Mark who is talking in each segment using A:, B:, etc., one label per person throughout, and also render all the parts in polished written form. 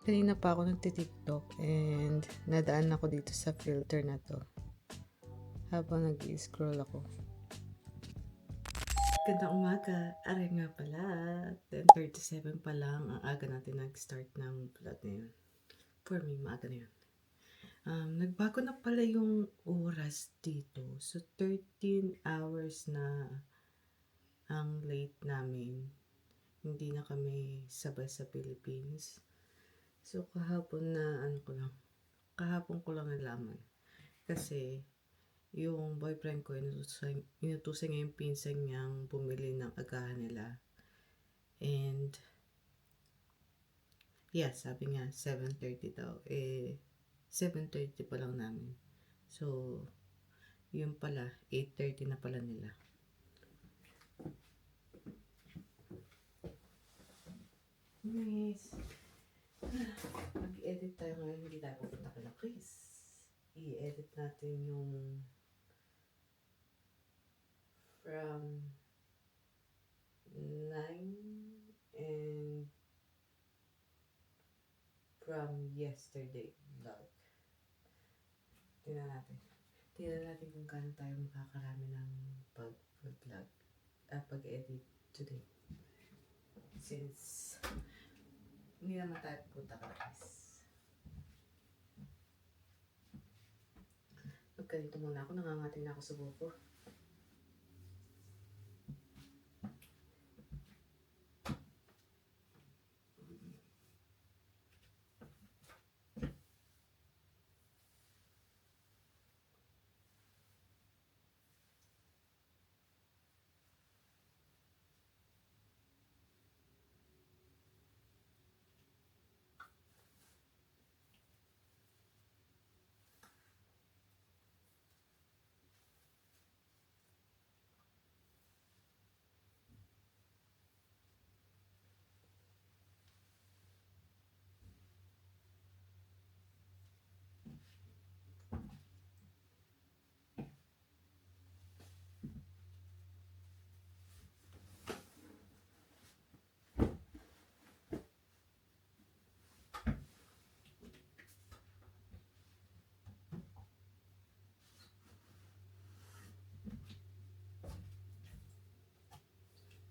A: Kanina pa ako nagtitiktok and nadaan ako dito sa filter na to habang nag-i-scroll ako. Gandang umaga. Aray nga pala. 10:37 pa lang. Ang aga natin nag-start ng vlog ngayon. For me, maaga na yun. Nagbago na pala yung oras dito. So, 13 hours na ang late namin. Hindi na kami sabay sa Philippines. So, kahapon ko lang nalaman. Kasi, yung boyfriend ko, inutusan niya yung pinsan niyang bumili ng agahan nila. And, yeah, sabi niya, 7:30 daw. 7:30 pa lang namin. So, yun pala, 8:30 na pala nila. Nice. Mag-edit tayo ngayon, hindi tayo pupunta kay Chris. I-edit natin yung from 9 and from yesterday vlog. Tingnan natin kung kano tayo makakarami ng pag-vlog, pag-edit today. Since hindi naman tayo pupunta ka guys. Magkanito muna ako, nangangati na ako sa buko.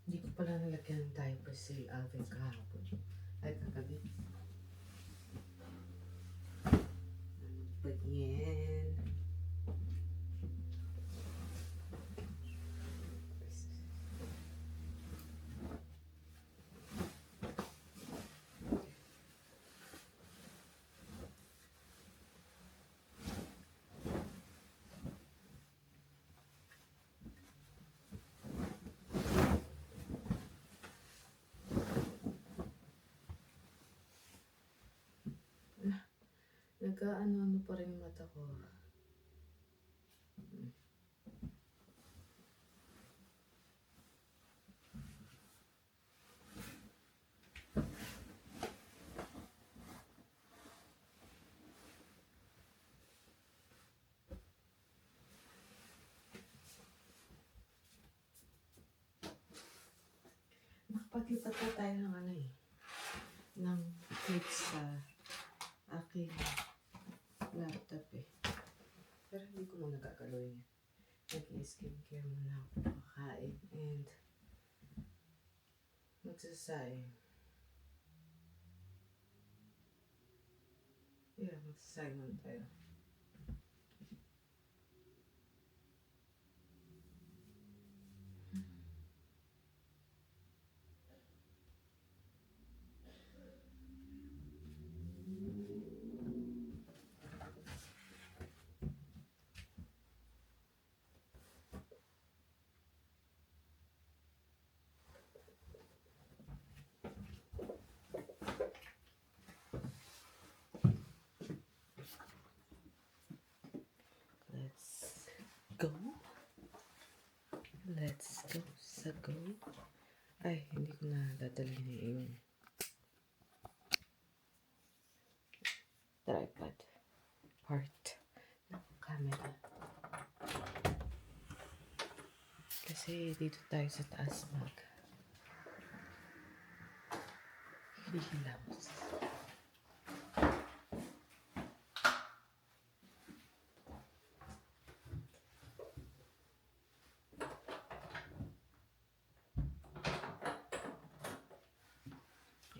A: Hindi ko pala nalagyan ng diaper si Alvin kahapon. Ay, kagabi. Ano ba yan? Nag-ano pa rin yung mata ko. Nakapaglipat na tayo ng ng kids sa aking laptop eh. Pero hindi ko muna gagawin yan. Nag-skincare muna ako, kakain and magsasayang. Yeah, magsasayang muna tayo. Let's go sa go. Ay, hindi ko na dadalhin yung tripod part ng camera. Kasi dito tayo sa taas hilamos.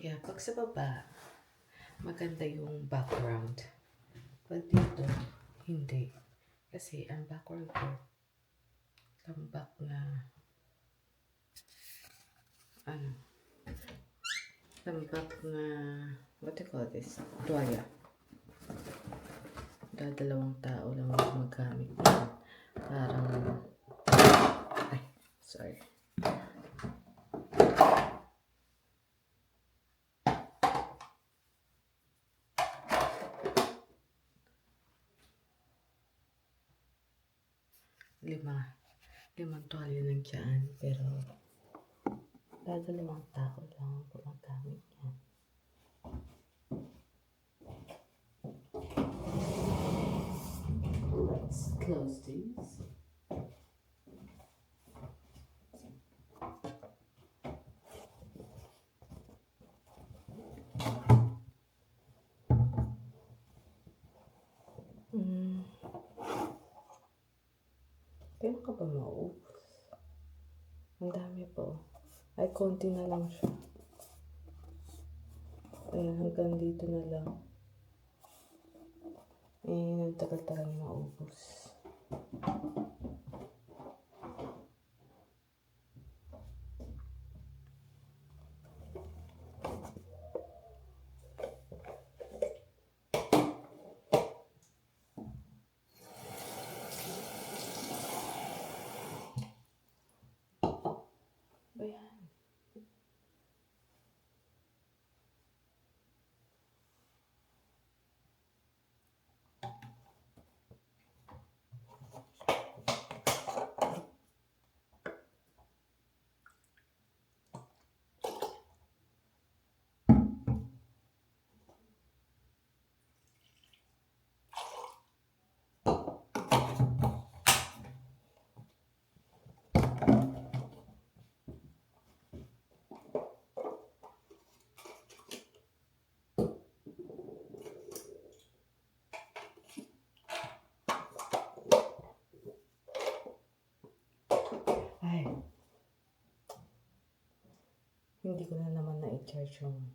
A: Kaya pag sa baba, maganda yung background. Pag dito, hindi. Kasi ang background ko, tambak na, what do you call this? Tuwalya. Dalawang tao lang magamit yan. Parang, sorry. Limang tuwalya nandiyan, pero dalawang tao lang gumagamit yan. Let's close these. Kailan ka ba maubos? Ang dami po. Ay, konti na lang siya. Ayan, hanggang dito na lang. Ang tagal-tagal na maubos. Ayan. Ay. Hindi ko na naman na-charge yung...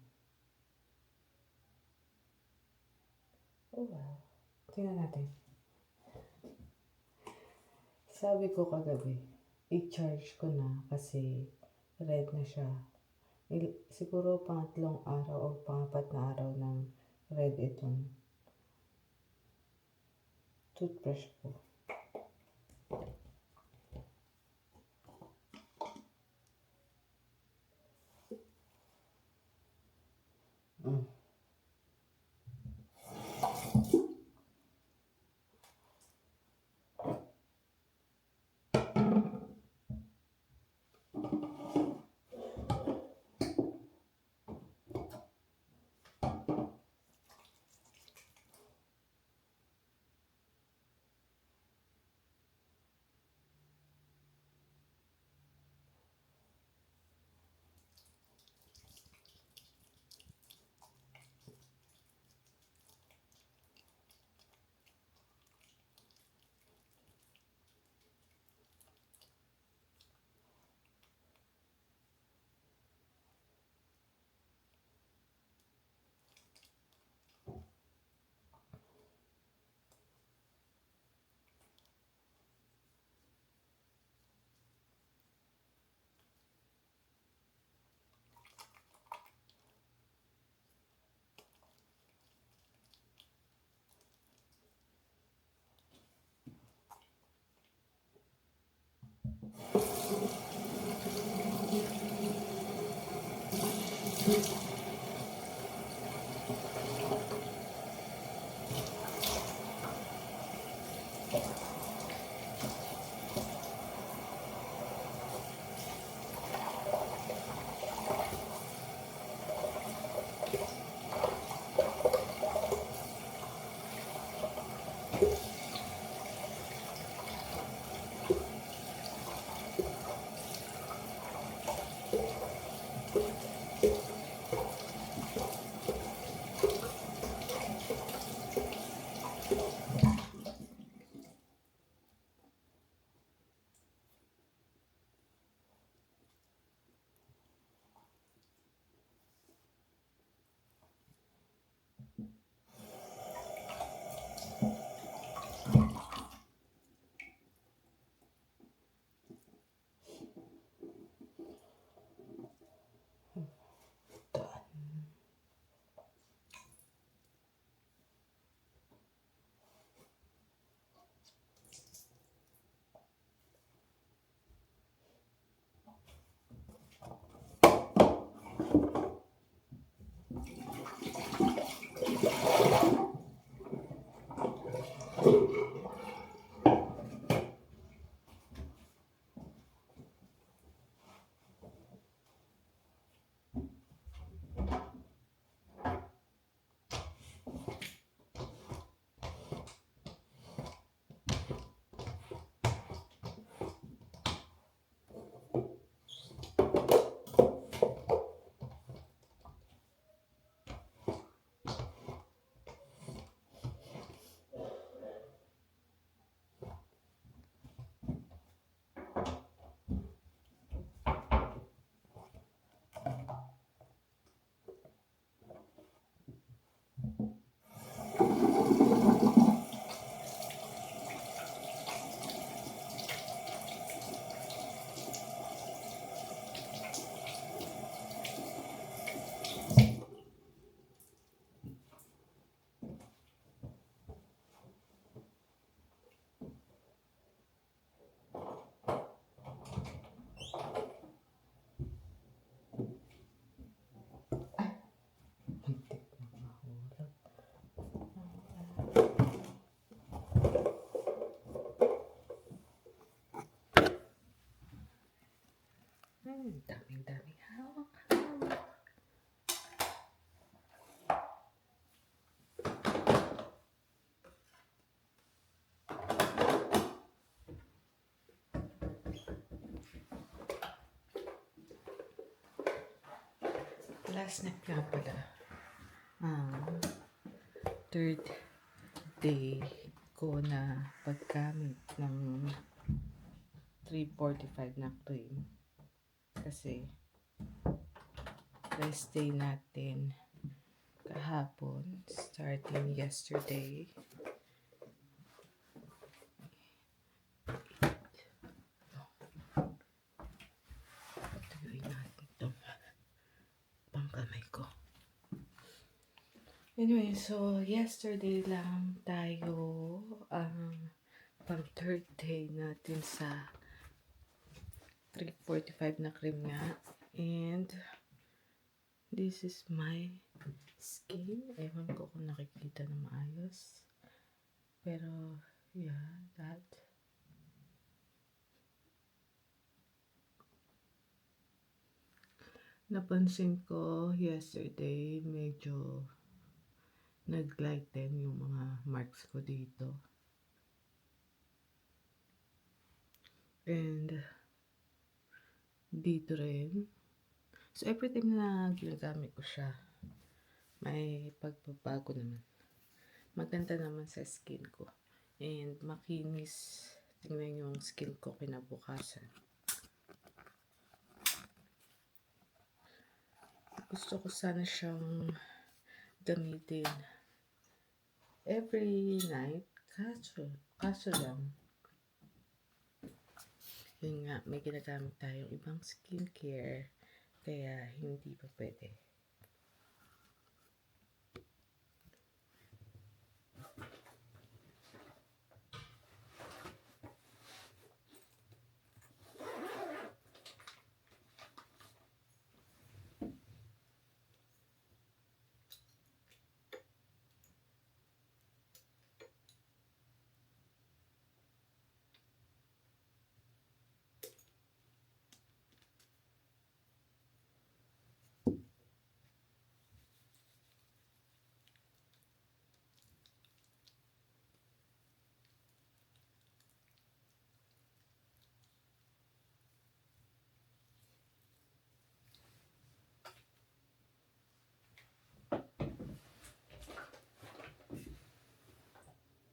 A: Oh wow. Tingnan natin. Sabi ko kagabi, i-charge ko na kasi red na siya. Siguro pangatlong araw o pangapat na araw ng red itong toothbrush ko. Daming hawak-hawak. Last night nga pala, third day ko na paggamit ng 345 na cream. Kasi rest day natin kahapon, starting yesterday. Tuyuin natin itong pangkamay ko. Anyway, so yesterday lang tayo pang third day natin sa 345 na cream nga. And this is my skin. Ewan ko kung nakikita na maayos. Pero, yeah, that. Napansin ko yesterday, medyo nag-lighten yung mga marks ko dito. And dito rin. So, every time na ginagamit ko siya, may pagbabago naman. Maganda naman sa skin ko. And makinis. Tingnan yung skin ko kinabukasan. Gusto ko sana siyang gamitin every night. Kaso lang, yun nga, may ginagamit tayong ibang skincare. Kaya hindi pa pwede.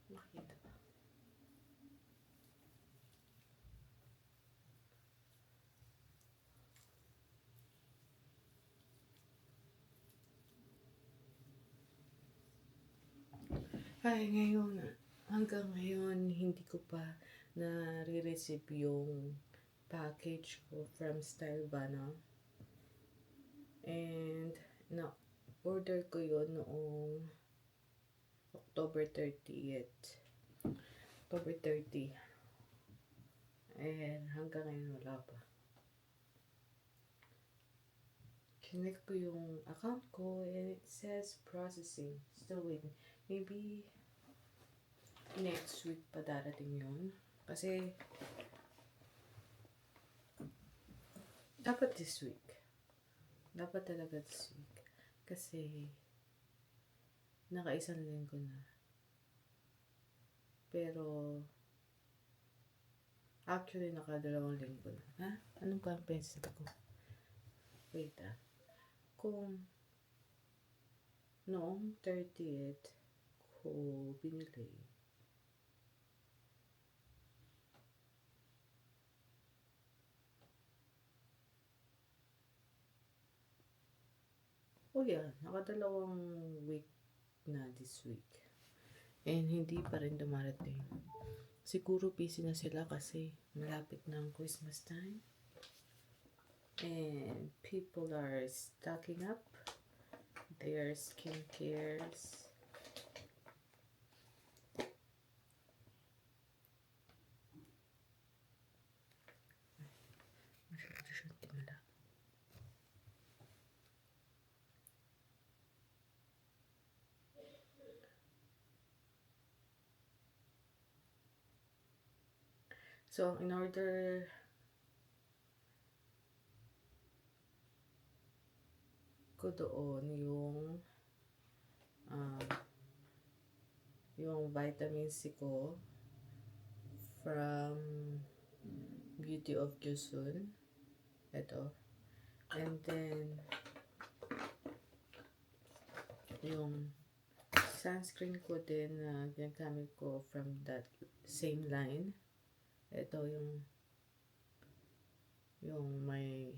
A: Makita ba? Ay, hanggang ngayon, hindi ko pa na-receive yung package ko from Stylevana. And, na-order ko yun noong October 30th. October 30. And hanggang ngayon wala pa. Chinek ko yung account ko and it says processing. Still waiting. Maybe next week pa darating yun. Kasi dapat this week. Dapat talaga this week. Kasi naka-isang linggo na. Pero actually naka-2 linggo na. Ha? Anong ba ang pencil ko? Wait Kung noong 30th ko binili, naka-2 week na this week. And hindi pa rin dumarating. Siguro busy na sila kasi malapit na ang Christmas time. And people are stocking up their skincares. So, in order ko doon ah, yung vitamin C ko from Beauty of Joseon. Ito. And then, yung sunscreen ko din na ginagamit ko from that same line. Ito yung may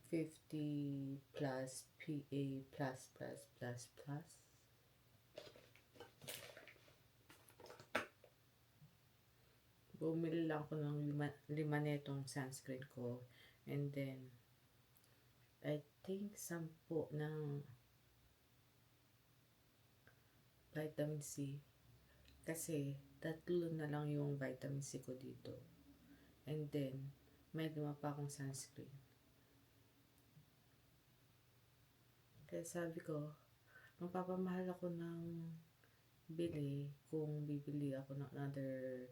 A: 50 plus PA plus plus plus plus. Bumili lang ako ng lima netong sunscreen ko. And then, I think 10 ng vitamin C. Kasi, 3 na lang yung vitamin C ko dito. And then, may 5 pa akong sunscreen. Kaya sabi ko, magpapamahal ako ng bili kung bibili ako ng another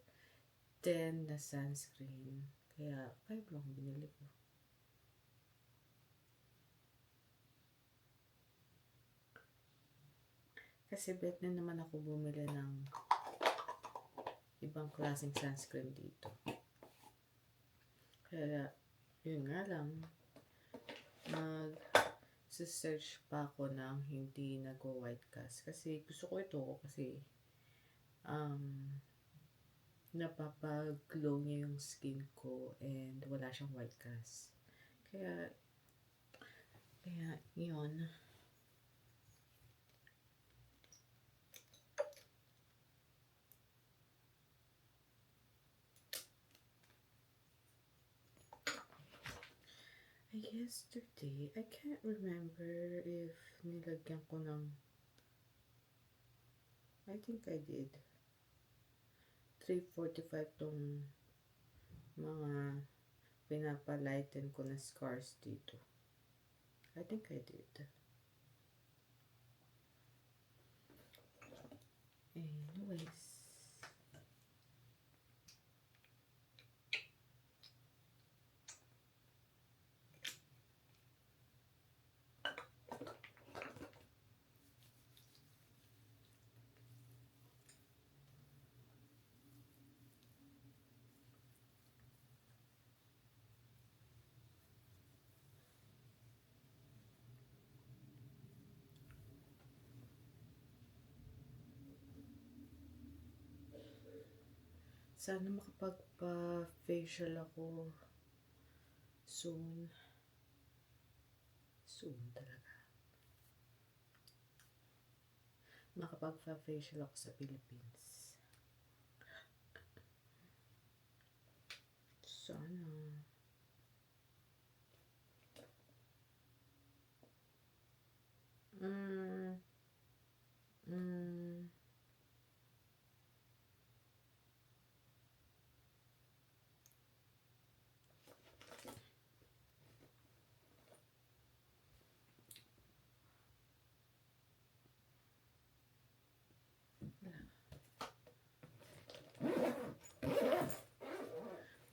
A: 10 na sunscreen. Kaya 5 lang binili ko. Kasi bet na naman ako bumili ng ibang klaseng sunscreen dito. Kaya, yun nga lang, search pa ako ng hindi nag-white cast. Kasi gusto ko ito kasi napapag-glow niya yung skin ko and wala siyang white cast. Kaya yun. Yesterday, I can't remember if nilagyan ko ng, I think I did. 345 tong mga pinapalighten ko na scars dito. I think I did. Anyways. Sana makapagpa-facial ako soon. Soon talaga. Makapagpa-facial ako sa Philippines. Sana.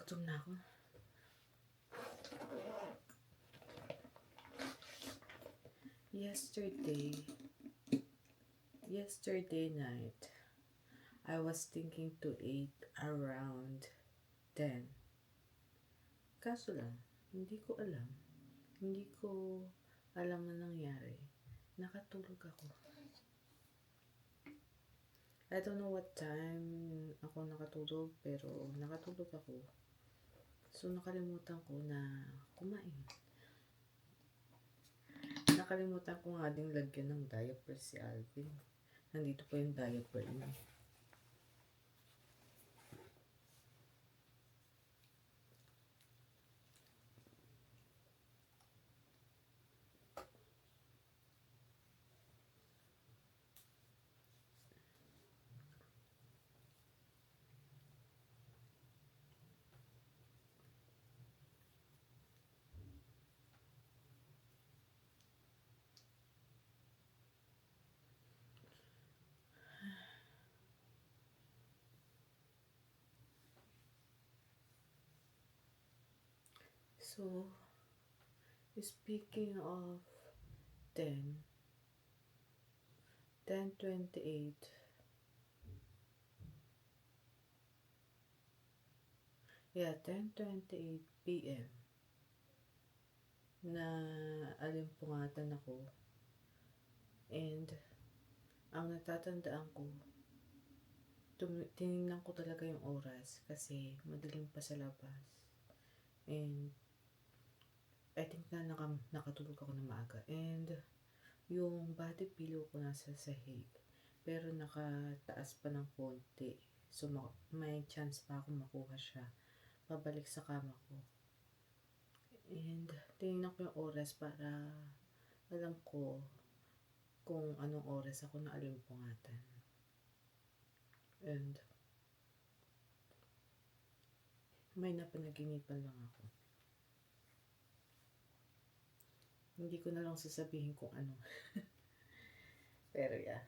A: Gutom na ako. Yesterday night, I was thinking to eat around 10. Kaso lang, hindi ko alam ang nangyari. Nakatulog ako. I don't know what time ako nakatulog, pero nakatulog ako. So, nakalimutan ko na kumain. Nakalimutan ko nga ding lagyan ng diaper si Alvin. Nandito po yung diaper niya. So, speaking of 10, 10:28. Yeah, 10:28 PM na alimpungatan ako. And ang natatandaan ko, tinignan ko talaga yung oras kasi madilim pa sa labas. And I think na nakatulog ako na maaga. And yung body pillow ko nasa sahig. Pero nakataas pa ng konti. So may chance pa ako makuha siya pabalik sa kama ko. And tinignan ko yung oras para alam ko kung anong oras ako naalimpungatan. And may napanaginipan lang ako. Hindi ko na lang sasabihin kung ano. Pero yeah.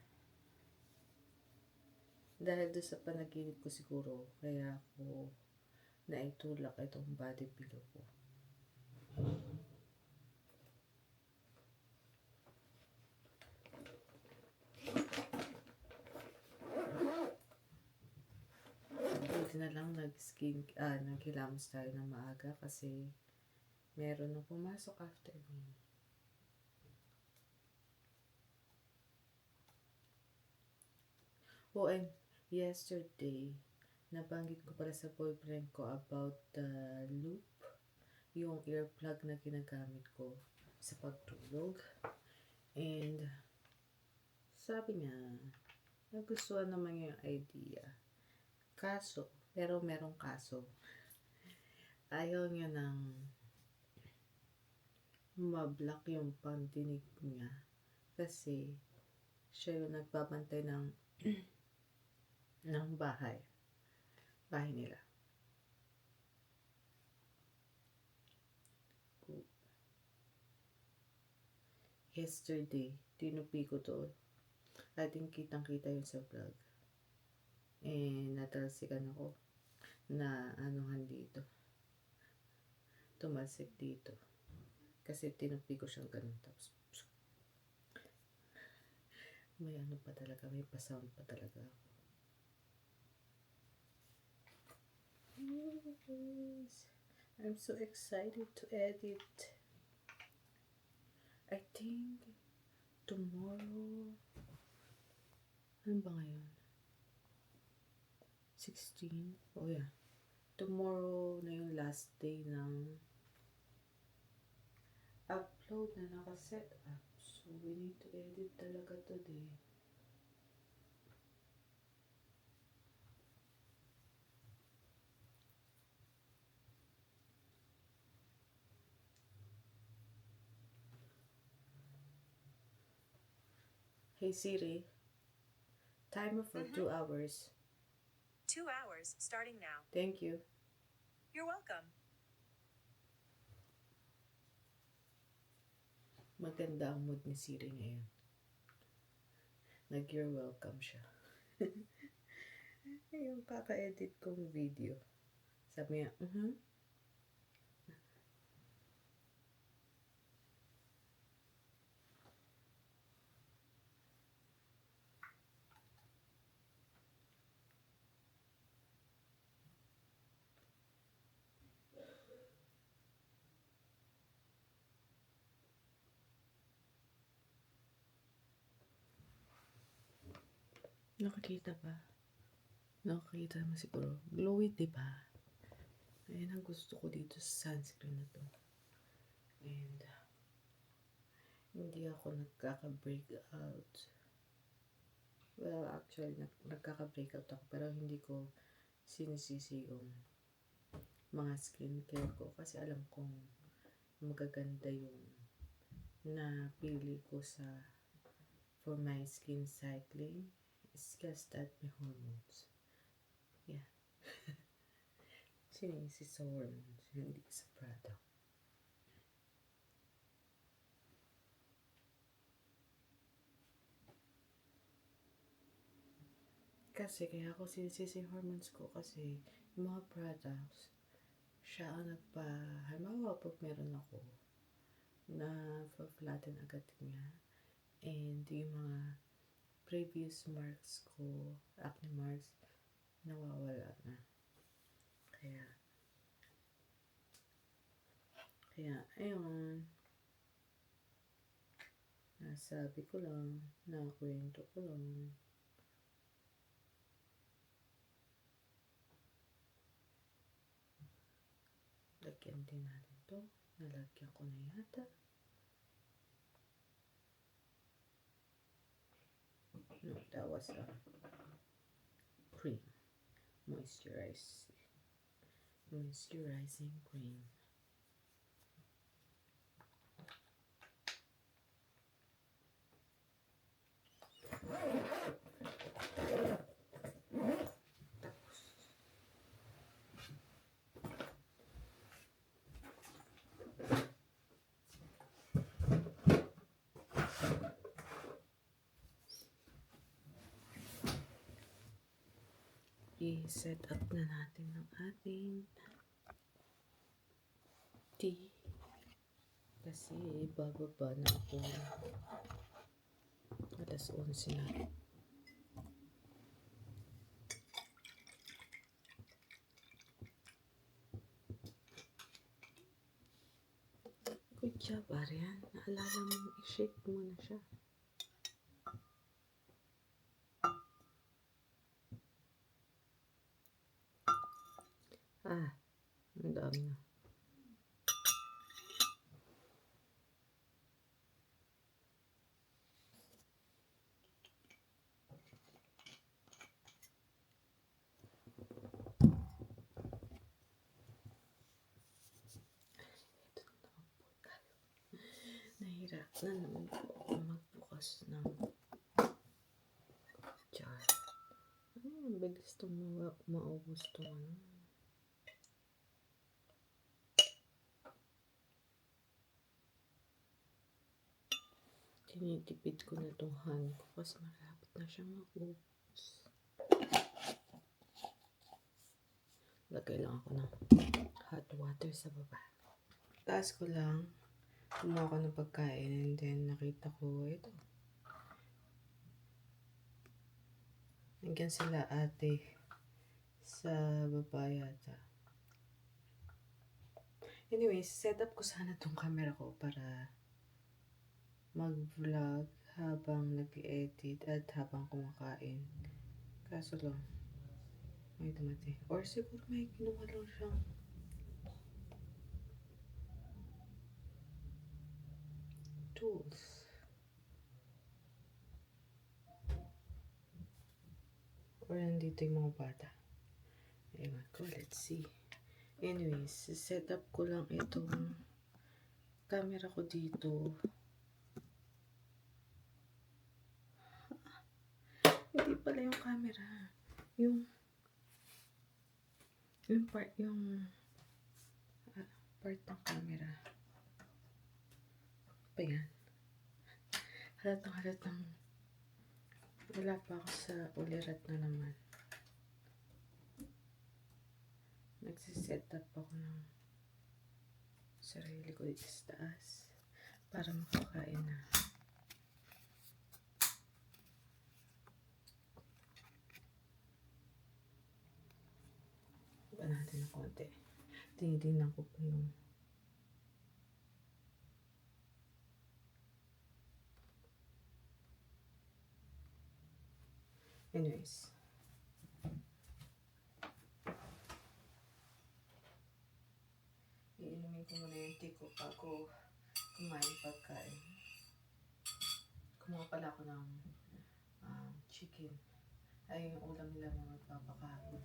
A: Dahil doon sa panaginip ko siguro, kaya ako naitulak itong body pillow ko. Buti na lang naghilamos tayo ng maaga kasi meron na pumasok after me. Oh, and yesterday, nabanggit ko pala sa boyfriend ko about the loop, yung earplug na ginagamit ko sa pagtulog. And sabi niya, nagustuhan naman yung idea. Kaso, pero merong kaso. Ayaw niya nang mablock yung pandinig niya kasi siya yung nagbabantay ng bahay nila. Yesterday, tinupi ko to. I think kitang-kita yun sa vlog. Natalsikan ako na anuhan dito. Tumalsik dito. Kasi tinupi ko siyang ganun. Tapos, may ano pa talaga, may pa-sound pa talaga ako. I'm so excited to edit. I think tomorrow, ano ba ngayon? 16? Oh yeah. Tomorrow na yung last day ng upload na nakaset up. So we need to edit talaga today. Hey Siri, timer for 2 hours.
B: 2 hours starting now.
A: Thank you.
B: You're welcome.
A: Maganda ang mood ni Siri ngayon. You're welcome siya. Yung kaka-edit kong video. Sabi niya, Nakakita ba? Nakakita mo siguro. Glowy, diba? Ayan ang gusto ko dito sa sunscreen na to. And hindi ako nagkaka-break out. Well, actually, nagkaka-break out ako. Pero hindi ko sinisisi yung mga skincare ko. Kasi alam kong magaganda yung napili ko for my skin cycling. It's just that my hormones. Yeah. Sinisi sa hormones, hindi sa product. Kasi kaya ako sinisisi hormones ko kasi yung mga products, siya ang halimbawa pag meron ako, na flatten agad niya. And yung mga previous marks ko, acne marks, nawawala na. Kaya, ayun. Nasabi ko lang, nakwento ko lang. Lagyan din natin to. Nalagyan ko na yata. No, that was a cream. Moisturizing cream. I-set up na natin ang ating tea. Kasi bababa na ako. Alas 11 na. Good job, Arian. Naalala mo, i-shake mo na siya. Ang dami na. Nahirap na naman po ako magbukas ng jar. Ang bilis itong maubos itong ano. Tinitipid ko na itong hand ko kasi malapit na siyang maubos. Lagay lang ako ng hot water sa baba. Taas ko lang. Kumuha ko ng pagkain and then nakita ko ito. Nandiyan sila ate sa baba yata. Anyways, set up ko sana tong camera ko para mag-vlog habang nag-edit at habang kumakain. Kaso lang, may dumating. Or siguro may kinuha lang siyang tools. Or nandito yung mga bata. Ewan ko, let's see. Anyways, set up ko lang itong camera ko dito. Hindi pala yung camera. Yung part ng camera. Pa yan. Halatang wala pa ako sa ulirat na naman. Nagsiset up ako ng sarili ko dito sa taas para makakain na. Iba natin ng konti. Tinitingnan ko pa yung anyways. Iinumin ko muna yung tea ko bago kumain pagkain. Kumuha pala ako ng chicken. Ay, yung ulam nila na magpapakahapon.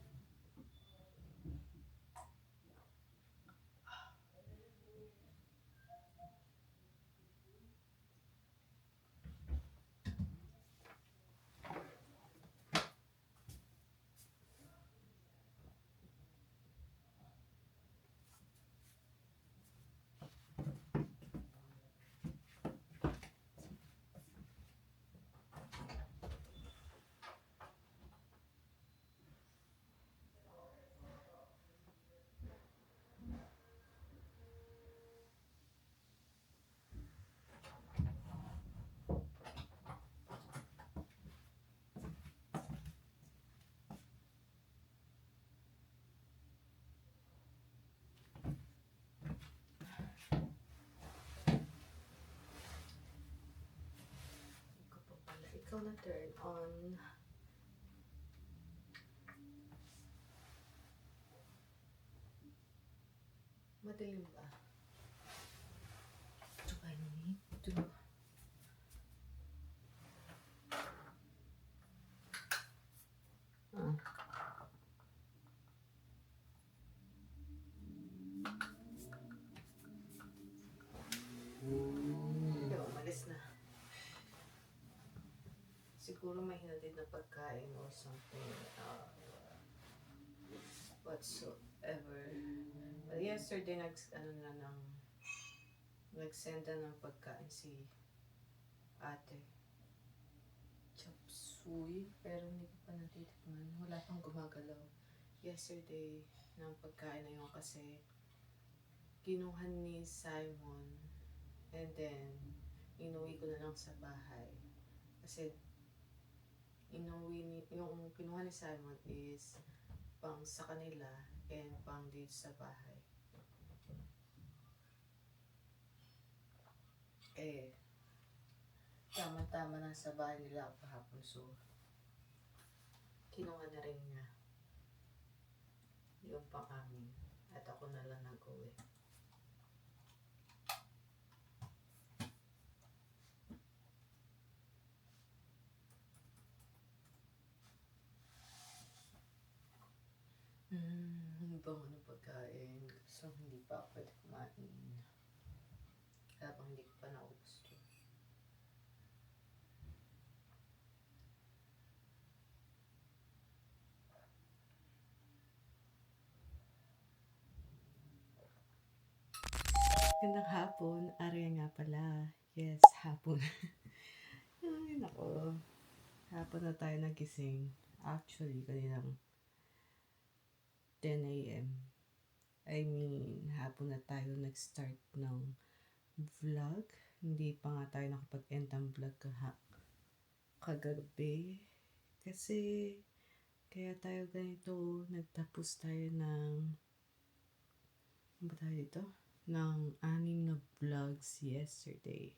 A: ikaw na turn on. Madilim ba? Do I need to? Hindi, umalis na. Siguro may hinatid na pagkain or something. Whatsoever. But yesterday, nag-send na ng pagkain si ate. Chop suey, pero hindi ko pa natitikman. Wala pang gumagalaw. Yesterday, ng pagkain na yun kasi kinuha ni Simon and then inuwi ko na lang sa bahay. Kasi yung kinuha ni Simon is pang sa kanila and pang dito sa bahay. Tama-tama na sa bahay nila ako kahapon. So, kinuha na rin niya yung pang amin. At ako na lang nag-uwi. Bango ng pagkain. So, hindi pa ako pwede kumain. Habang hindi ko pa naubos to. Gandang hapon. Aria nga pala. Yes, hapon. Ay, nako. Hapon na tayo nagising. Actually, kaninang 10 a.m. I mean, hapon na tayo nag-start ng vlog. Hindi pa nga tayo nakapag-end ng vlog kagabi. Kasi, kaya tayo ganito, nagtapos tayo ng, ano ba tayo dito? Ng 6 na vlogs yesterday.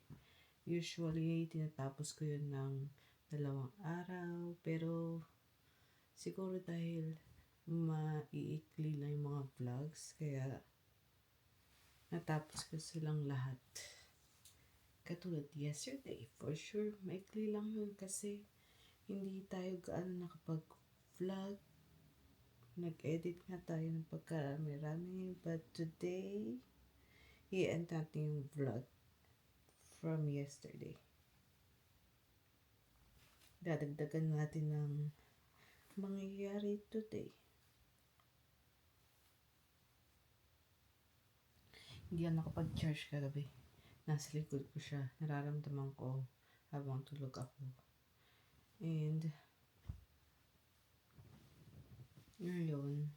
A: Usually, tinatapos ko yun ng 2 araw. Pero, siguro dahil maiikli lang yung mga vlogs, kaya natapos ko silang lahat. Katulad yesterday, for sure, maikli lang yun kasi hindi tayo gaano nakapag-vlog. Nag-edit nga tayo ng pagkarami-rami, but today, i-end natin yung vlog from yesterday. Dadagdagan natin ng mangyayari today. Hindi ako nakapag-charge kagabi. Nasa likod ko siya. Nararamdaman ko habang tulog ako. And, ngayon,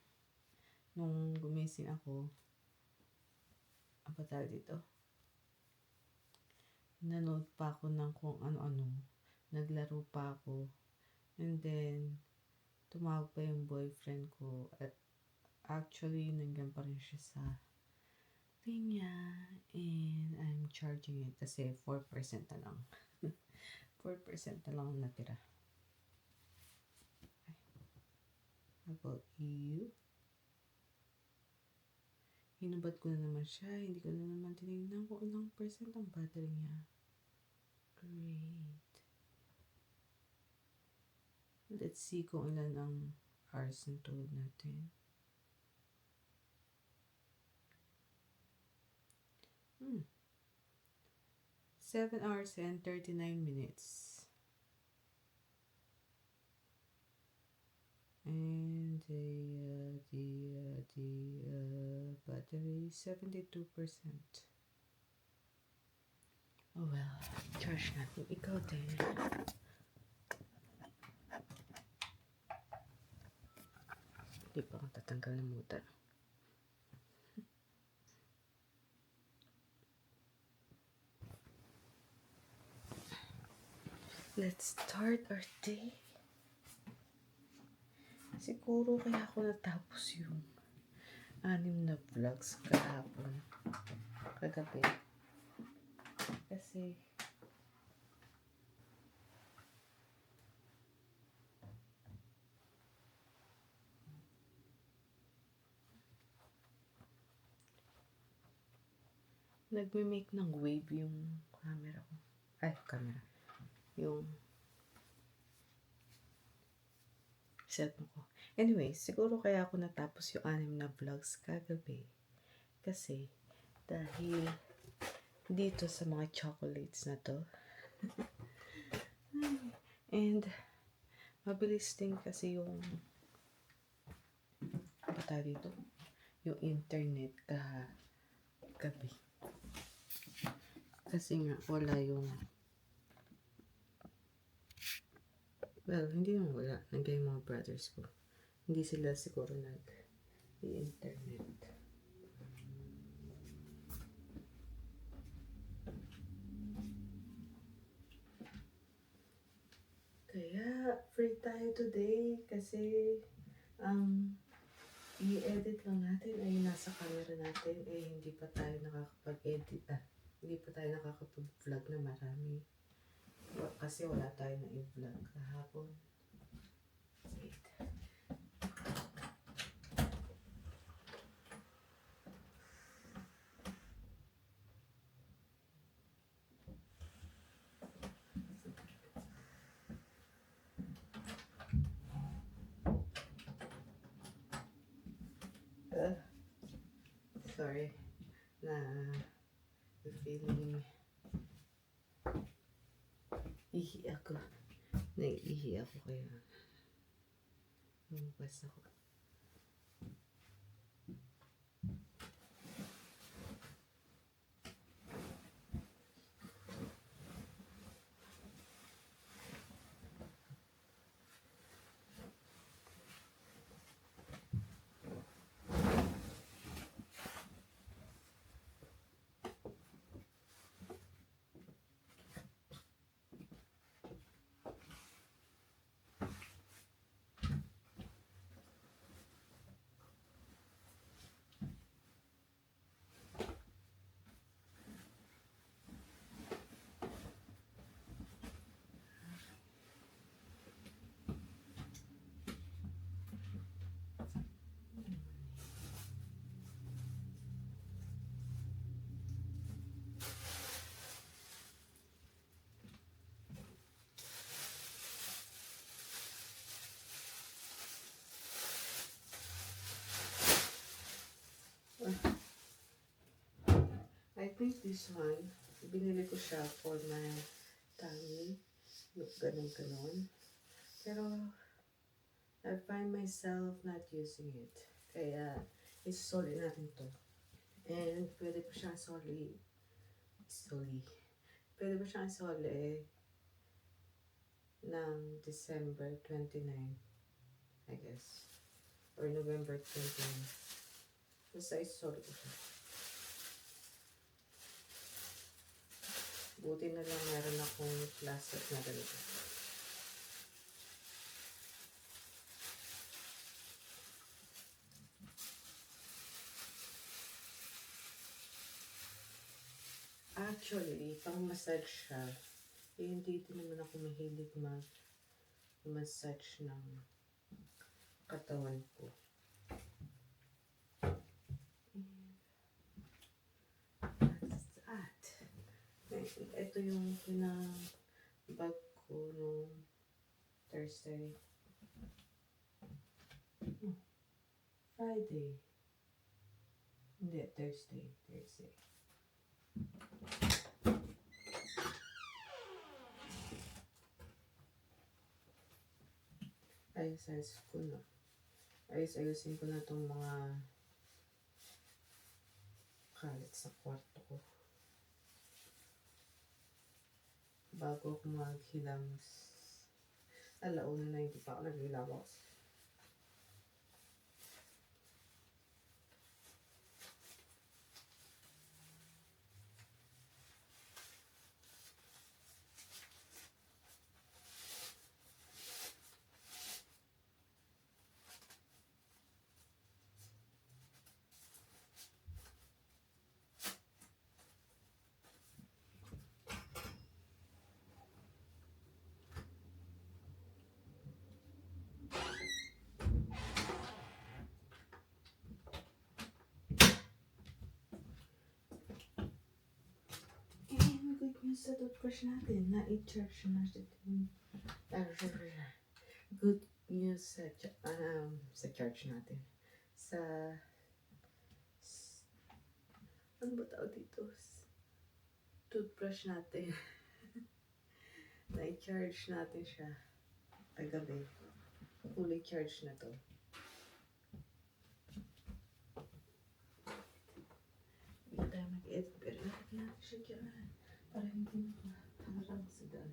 A: nung gumising ako, apa tayo dito? Nanood pa ako ng kung ano-ano. Naglaro pa ako. And then, tumawag pa yung boyfriend ko. At actually, nandiyan pa rin siya sa linya. And I'm charging it kasi 4% na lang. 4% na lang ang natira. How about you? Hinubad ko na naman siya. Hindi ko na naman tinignan kung ilang percent ang battery niya. Great. Let's see kung ilan ang hours ng tulog natin. 7 hours and 39 minutes. And the battery 72%. Oh well, charge natin. Ikaw din. Hindi pa akong tatanggal ng motor. Let's start our day. Siguro kaya ako natapos yung 6 na vlogs kagabi. Kasi nagme-make ng wave yung camera ko. Ay, camera. Yung cellphone ko. Anyway, siguro kaya ako natapos yung 6 na vlogs kagabi. Kasi, dahil dito sa mga chocolates na to. And, mabilis din kasi yung bata dito. Yung internet gabi. Kasi nga, wala yung well, hindi naman wala. Nandiyan yung mga brothers ko. Hindi sila siguro nag-i-internet. Kaya, free tayo today kasi i-edit lang natin ay nasa camera natin hindi pa tayo nakakapag-edit hindi pa tayo nakakapag-vlog na marami. Kasi wala tayo na i-vlog kahapon. Wait. Sorry na feeling ihi ako. Naiihi ako kaya lumabas ako. I think this one, binili ko siya for my tummy. Look, ganun. Pero, I find myself not using it. Kaya, isoli natin to. And, pwede pa siyang pwede pa siyang isoli ng December 29, I guess. Or November 29. Basta isoli ko siya. Buti na lang meron akong plastic na ganito. Actually, pang massage siya. Hindi din naman ako mahilig massage ng katawan ko. That's that. Ito yung pinabag ko nung Thursday. Friday. Hindi, Thursday. Ayusin ko na itong mga kalat sa kwarto ko. Bago ako maghilamos. Alauna na hindi pa ako naghilamos. good news sa toothbrush natin na i-charge natin. Good news sa charge natin. Sa ano ba tawag dito? Toothbrush natin. Na-charge natin siya kagabi. Fully charged na to. Hindi tayo mag-edit pero lagyan natin siya dyan para hindi makaharang sa daan.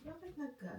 A: Bakit nagka?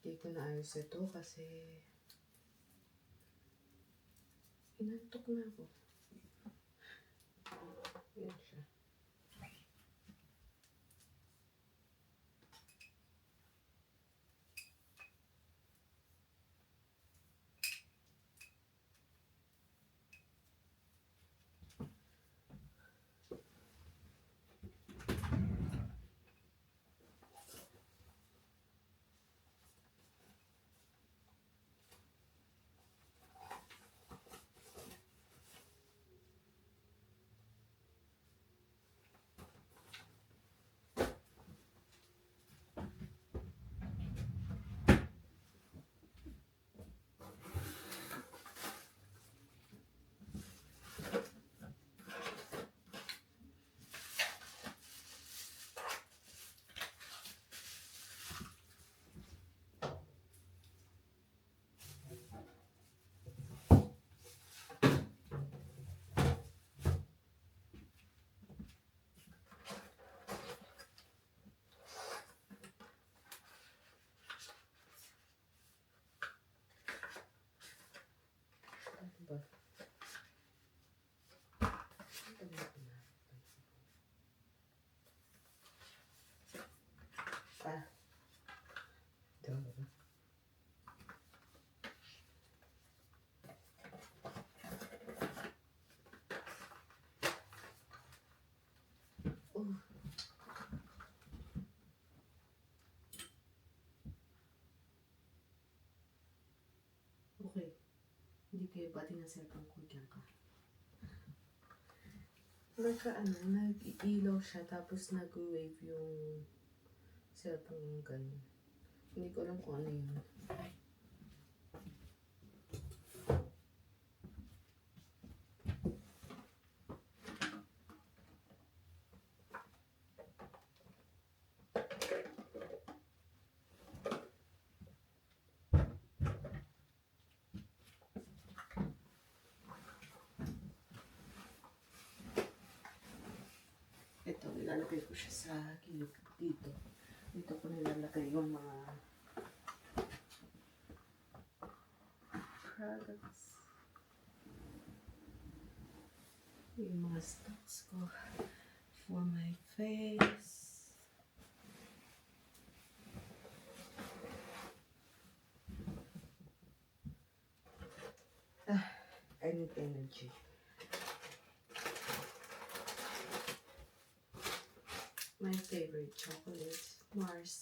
A: Hindi ko naayos ito kasi inantok na ako. Yan siya. Ano ba? Ano ba ito na? Ito ba? Oh. Okay. Hindi kayo pati na cellphone ko dyan ka. Nag-ilaw siya tapos nag-wave yung cellphone yung ganun. Hindi ko alam kung ano yun. Ilalagay ko siya sa gilid dito. Dito ko nilalagay yung mga products. Yung mga stocks ko for my face. I need energy. My favorite chocolate, Mars.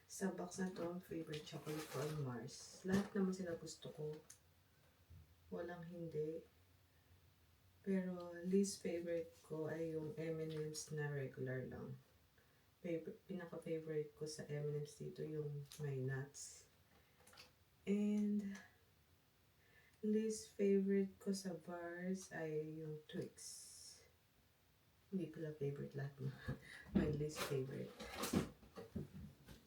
A: Sa box na to, favorite chocolate ko ay Mars. Lahat naman sila gusto ko. Walang hindi. Pero least favorite ko ay yung M&M's na regular lang. Pinaka-favorite ko sa M&M's dito yung may nuts. And least favorite ko sa bars ay yung Twix. Hindi pala favorite lahat na. My least favorite.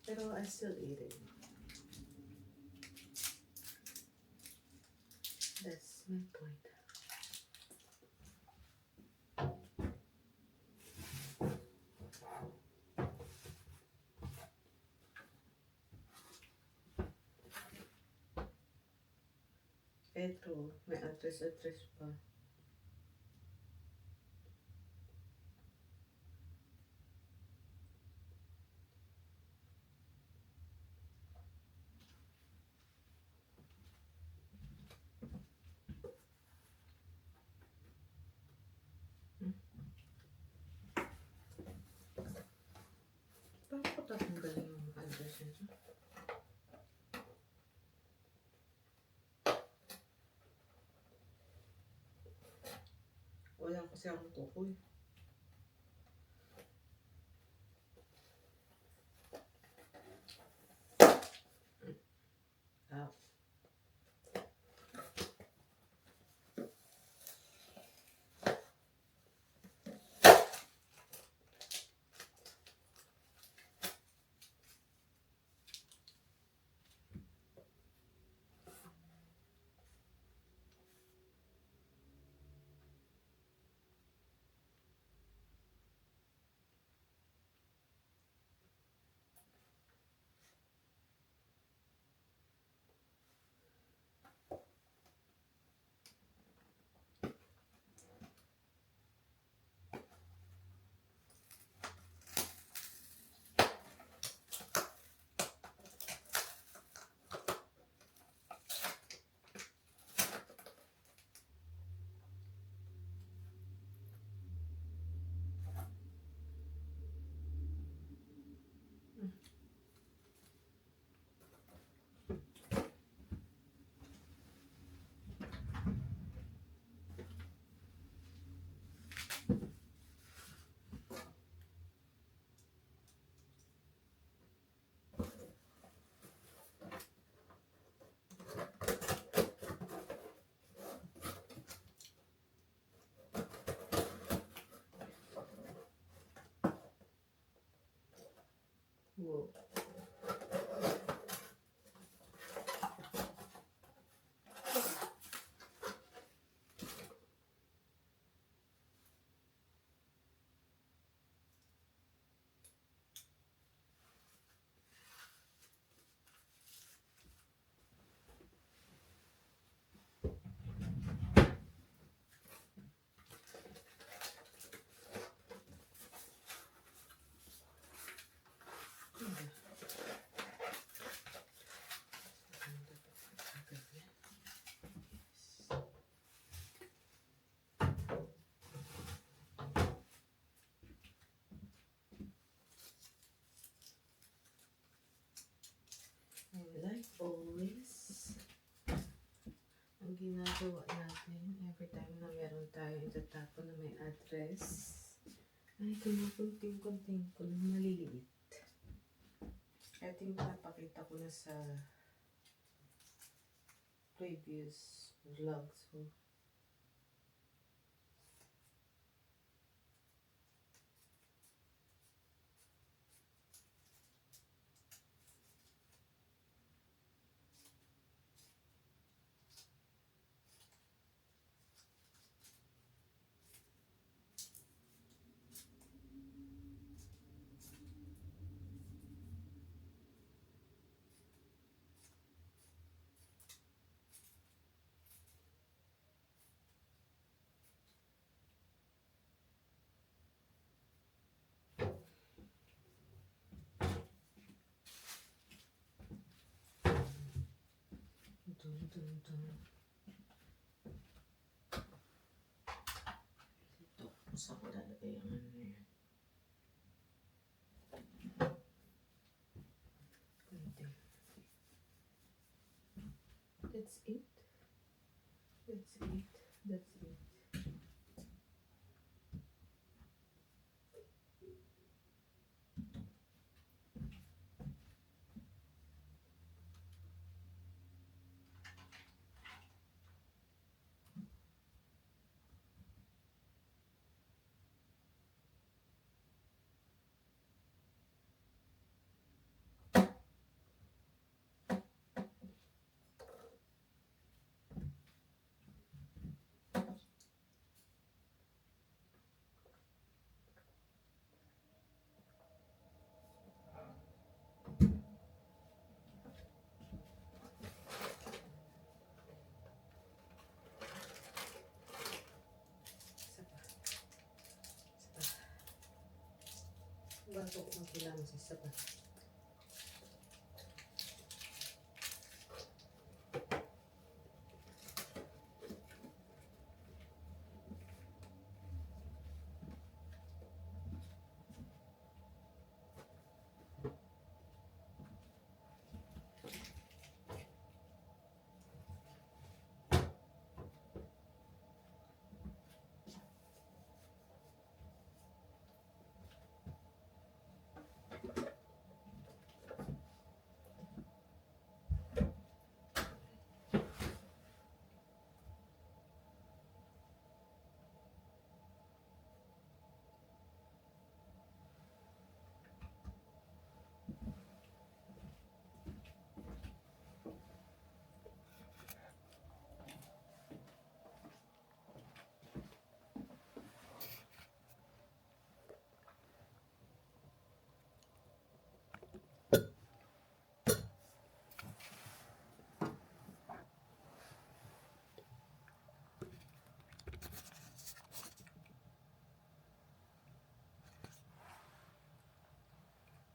A: Pero I still eat it. That's my point. Eto, may address pa. Paano ko tatanggalin yung address nito? Wala kasi akong kuko eh. Ah. Whoa. Like always, ang ginagawa natin every time na meron tayong itatapon na may address, ay kumukunting-kunting ko ng maliliit. Ito yung napakita ko na sa previous vlogs ko. Dun, dun. Ito, saan ko lalagay ang ano na yan? Konti. That's it. That's it. That's it. Isa pa. Isa pa. Bago ko magkailangan sa isa pa.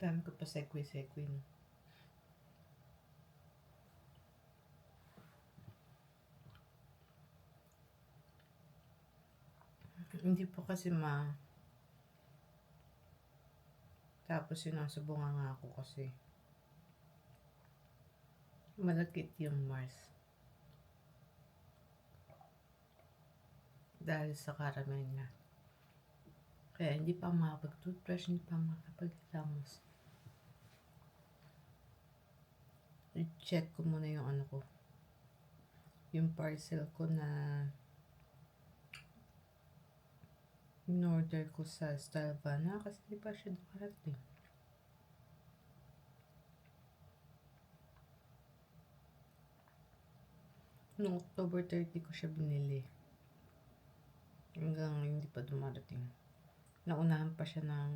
A: Dami ko pa segue-segue, no? Hindi po kasi tapos yun nasa bunga nga ako kasi malagkit yung Mars dahil sa caramel niya. Kaya hindi pa makapag-toothbrush, hindi pa makapag-hilamos. I-check ko muna yung ano ko, yung parcel ko na in-order ko sa Stylevana kasi di pa siya dumarating. Noong October 30 ko siya binili. Hanggang hindi pa dumarating. Naunahan pa siya ng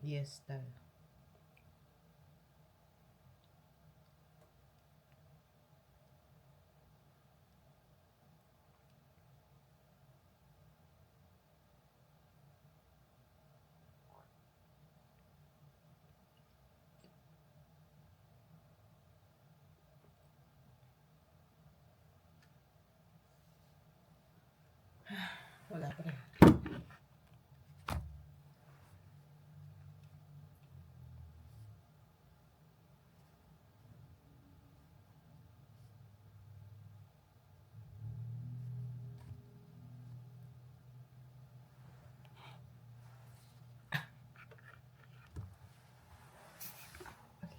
A: Yes Style. Wala pa rin.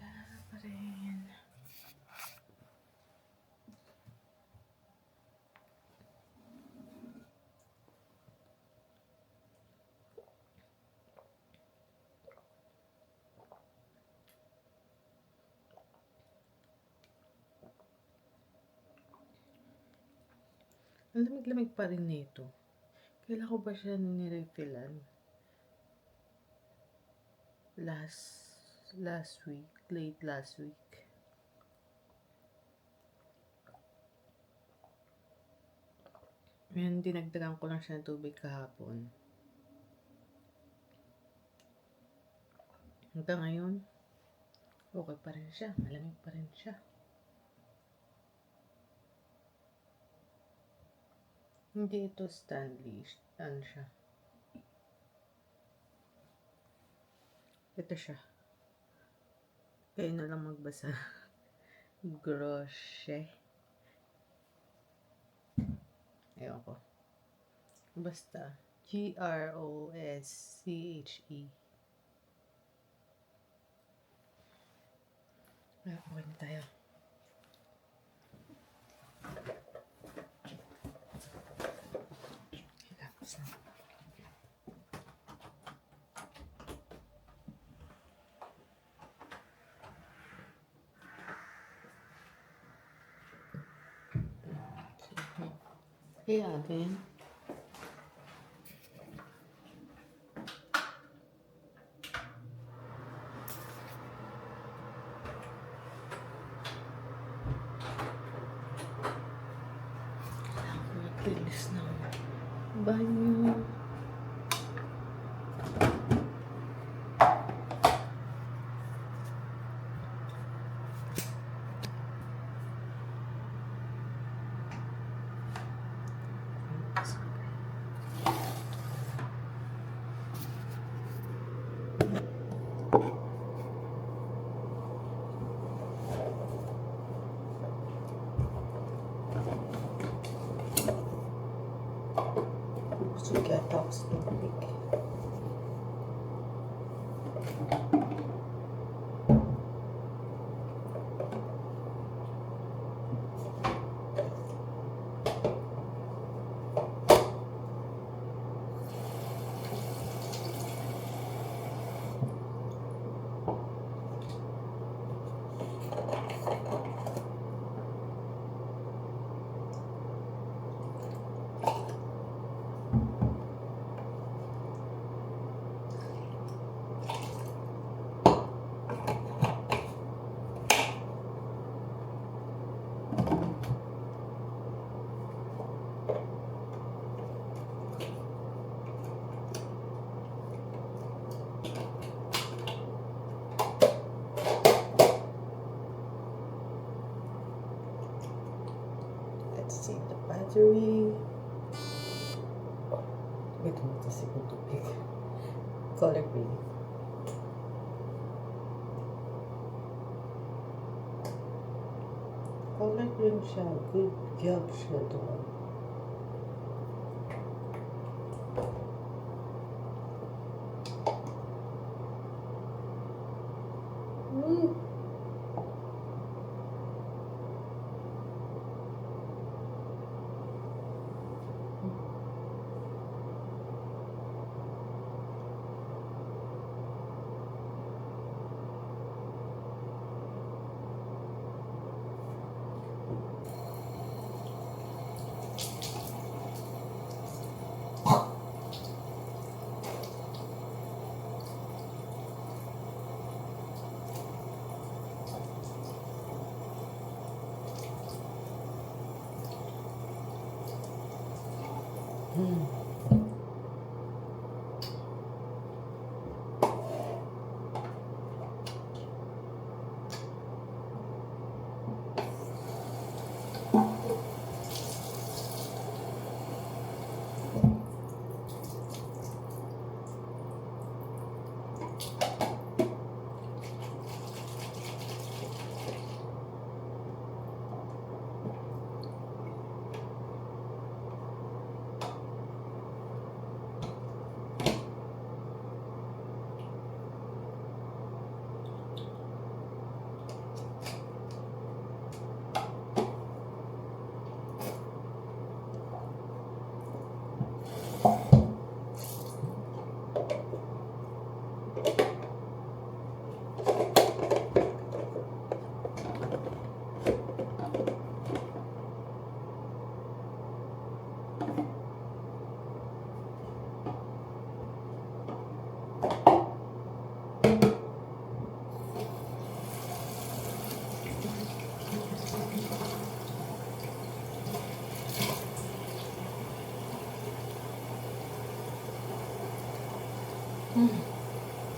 A: Wala pa rin. Ang lamig-lamig pa rin nito. Kailan ko ba siya nirefillan? Last week, late last week. Ngayon, dinagdagan ko lang siya ng tubig kahapon. Hanggang ngayon, okay pa rin siya. Malamig pa rin siya. Hindi ito Stanley. Ano siya? Ito siya. Kayo na lang magbasa. Groche. Ewan ko. Basta. Grosche. Okay na tayo. Tapos na. Kaya din. Maglinis ng banyo. Sugat ako sa tubig. Let's see the battery. Wait, ito tubig. Color green. Color green siya. Good job siya doon.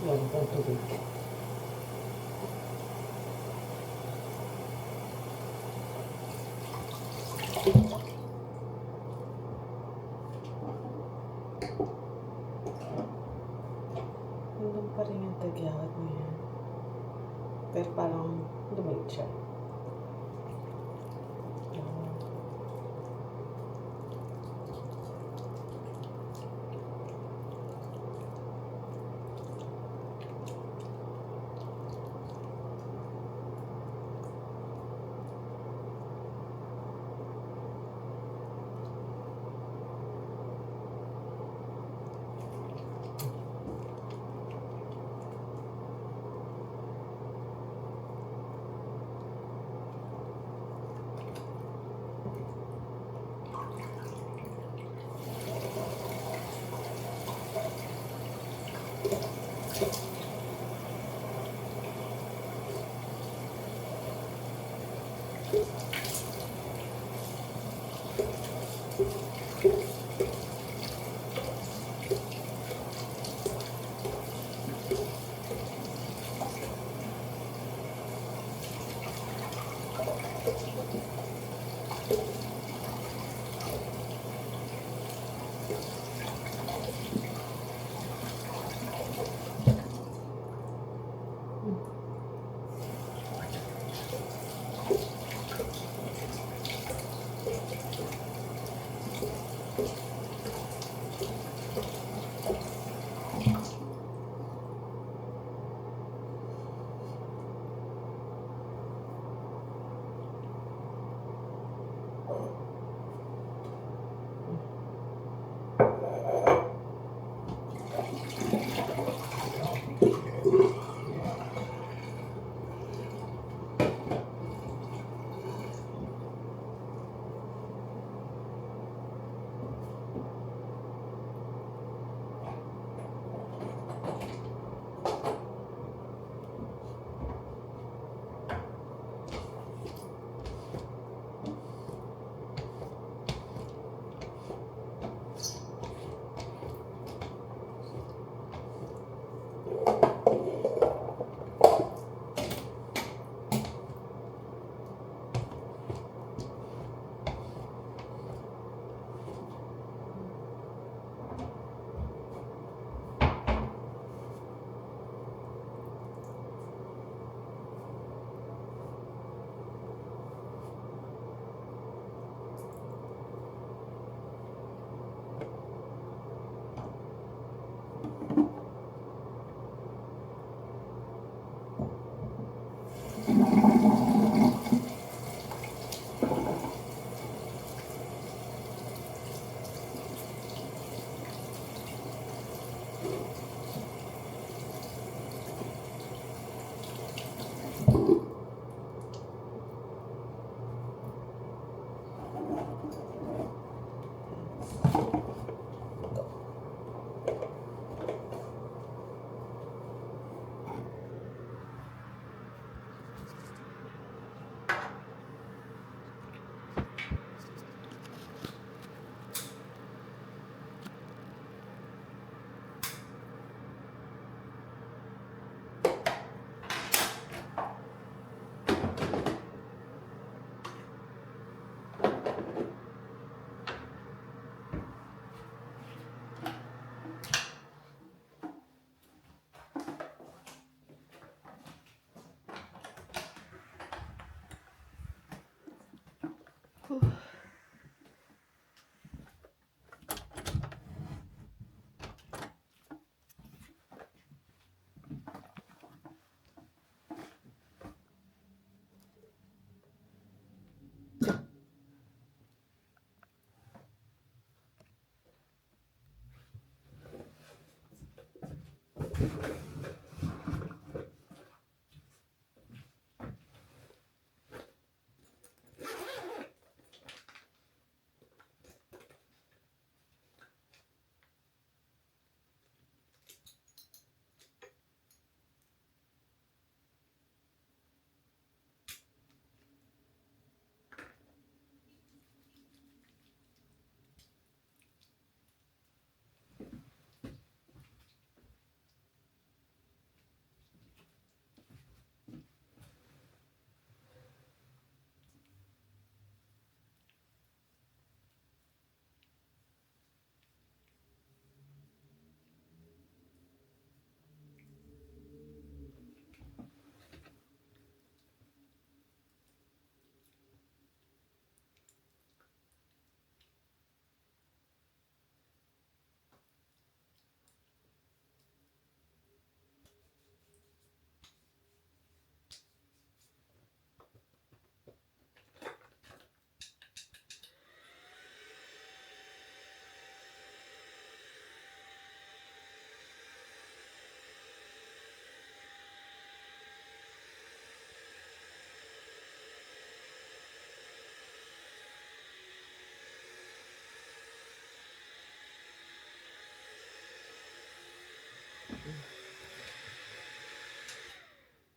A: Wala pang tubig. Nandun pa rin yung tagyawat mo yan. Pero parang lumait siya.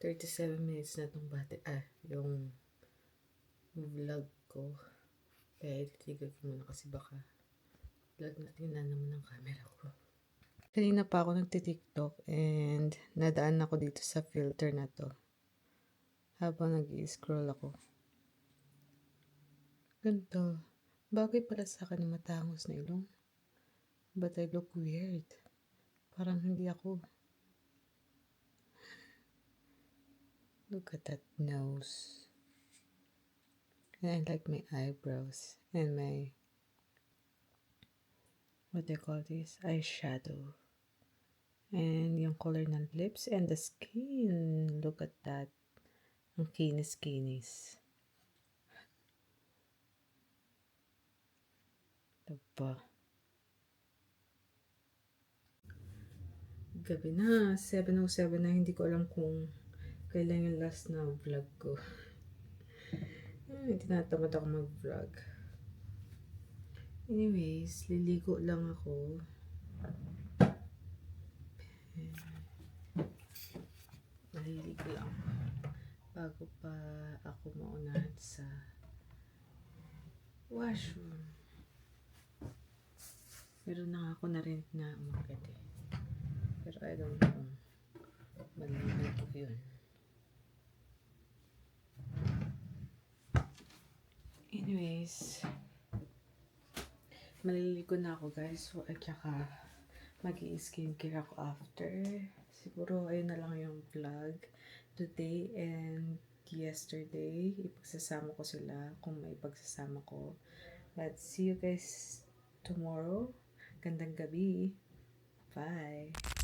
A: 37 minutes na itong yung vlog ko. Kaya ititigil ko muna kasi baka vlog na tingnan naman ng camera ko. Kanina pa ako nagtitiktok and nadaan ako dito sa filter na to. Habang nag-i-scroll ako. Ganito. Bagay pala sa akin na matangos na ilong. But I look weird. Parang hindi ako. Look at that nose. And I like my eyebrows. And my, what do you call this? Eyeshadow. And yung color ng lips and the skin. Look at that. Ang kinis-kinis. Diba? Gabi na. 7:07 na. Hindi ko alam kung kailan yung last na vlog ko. Tinatamad ako mag-vlog. Anyways, liligo lang ako. Maliligo lang bago pa ako maunahan sa washroom. Meron na ako narinig na umakit eh. Pero I don't know kung maliligo ko yun. Anyways, maliligo na ako guys. So, at saka mag-i-skincare ako after. Siguro ayun na lang yung vlog today and yesterday. Ipagsasama ko sila kung may pagsasama ko. But see you guys tomorrow. Gandang gabi. Bye.